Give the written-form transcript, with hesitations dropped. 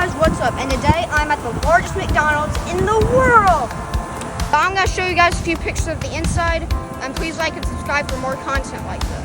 guys, what's up? And today I'm at the largest McDonald's in the world. I'm going to show you guys a few pictures of the inside, and please like and subscribe for more content like this.